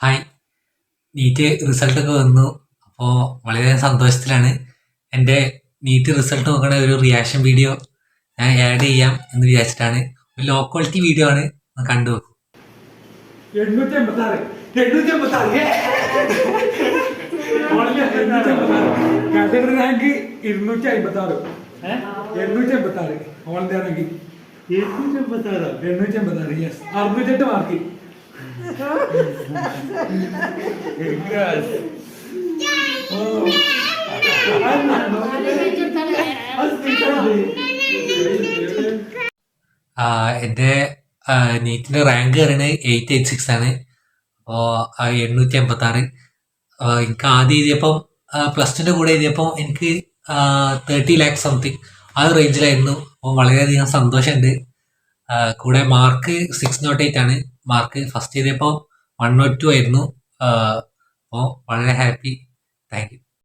Hi! NEET റിസൾട്ടൊക്കെ വന്നു. അപ്പോൾ വളരെ സന്തോഷത്തിലാണ്. എൻ്റെ നീറ്റ് റിസൾട്ട് നോക്കണ ഒരു റിയാക്ഷൻ വീഡിയോ ഞാൻ ആഡ് ചെയ്യാം എന്ന് വിചാരിച്ചിട്ടാണ്. ഒരു ലോ ക്വാളിറ്റി വീഡിയോ ആണ്, ഒന്ന് കണ്ടു നോക്കൂ. 886 category rank 256 all India rank 886 yes 68 mark. എൻ്റെ നീറ്റിൻ്റെ റാങ്ക് പറയുന്നത് 886 ആണ്. അപ്പോൾ 886. എനിക്ക് ആദ്യം എഴുതിയപ്പം +2ൻ്റെ കൂടെ എഴുതിയപ്പോൾ എനിക്ക് 30 lakhs സംതിങ് ആ ഒരു റേഞ്ചിലായിരുന്നു. അപ്പോൾ വളരെയധികം സന്തോഷമുണ്ട്. കൂടെ മാർക്ക് 608 ആണ്. മാർക്ക് ഫസ്റ്റ് എഴുതിയപ്പോൾ 102 ആയിരുന്നു. അപ്പോൾ വളരെ ഹാപ്പി. Thank you.